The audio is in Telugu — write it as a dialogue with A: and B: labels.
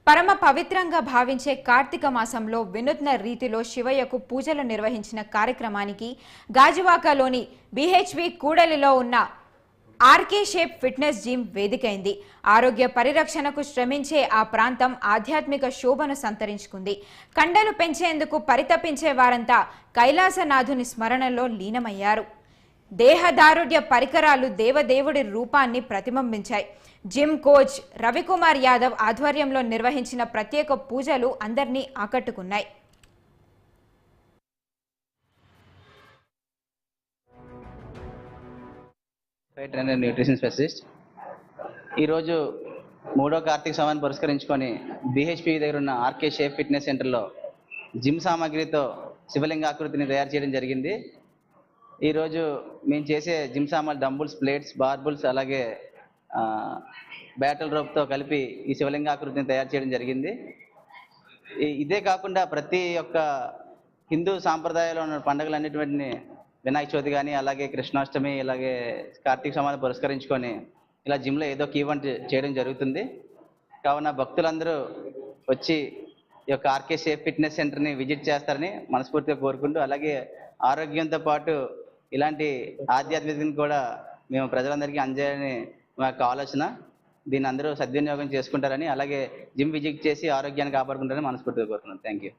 A: పరమ పవిత్రంగా భావించే కార్తీక మాసంలో వినూత్న రీతిలో శివయ్యకు పూజలు నిర్వహించిన కార్యక్రమానికి గాజువాకలోని బీహెచ్వి కూడలిలో ఉన్న ఆర్కే షేప్ ఫిట్నెస్ జిమ్ వేదికైంది. ఆరోగ్య పరిరక్షణకు శ్రమించే ఆ ప్రాంతం ఆధ్యాత్మిక శోభను సంతరించుకుంది. కండలు పెంచేందుకు పరితపించే వారంతా కైలాసనాథుని స్మరణలో లీనమయ్యారు. దేహదారుఢ్య పరికరాలు దేవదేవుడి రూపాన్ని ప్రతిబింబించాయి. జిమ్ కోచ్ రవికుమార్ యాదవ్ ఆధ్వర్యంలో నిర్వహించిన ప్రత్యేక పూజలు అందరినీ ఆకట్టుకున్నాయి.
B: ట్రైనర్ న్యూట్రిషన్ స్పెషలిస్ట్ ఈరోజు మూడో కార్తీక సోమాన్ని పురస్కరించుకొని బీహెచ్పీ దగ్గర ఉన్న ఆర్కే షేప్ ఫిట్నెస్ సెంటర్లో జిమ్ సామాగ్రితో శివలింగ ఆకృతిని తయారు చేయడం జరిగింది. ఈరోజు మేము చేసే జిమ్ సామాన్లు డంబుల్స్, ప్లేట్స్, బార్బుల్స్ అలాగే బ్యాటల్ రోప్తో కలిపి ఈ శివలింగ ఆకృతిని తయారు చేయడం జరిగింది. ఇదే కాకుండా ప్రతి ఒక్క హిందూ సాంప్రదాయంలో ఉన్న పండుగలన్నిటిని వినాయక చవితి కానీ అలాగే కృష్ణాష్టమి అలాగే కార్తీక సోమాన్ని పురస్కరించుకొని ఇలా జిమ్లో ఏదో ఒక ఈవెంట్ చేయడం జరుగుతుంది. కావున భక్తులందరూ వచ్చి ఈ యొక్క ఆర్కే షేప్ ఫిట్నెస్ సెంటర్ని విజిట్ చేస్తారని మనస్ఫూర్తిగా కోరుకుంటూ, అలాగే ఆరోగ్యంతో పాటు ఇలాంటి ఆధ్యాత్మికతను కూడా మేము ప్రజలందరికీ అందజేయాలని మా యొక్క ఆలోచన. దీన్ని అందరూ సద్వినియోగం చేసుకుంటారని అలాగే జిమ్ విజిట్ చేసి ఆరోగ్యాన్ని కాపాడుకుంటారని మనస్ఫూర్తిగా కోరుతున్నాను. Thank you.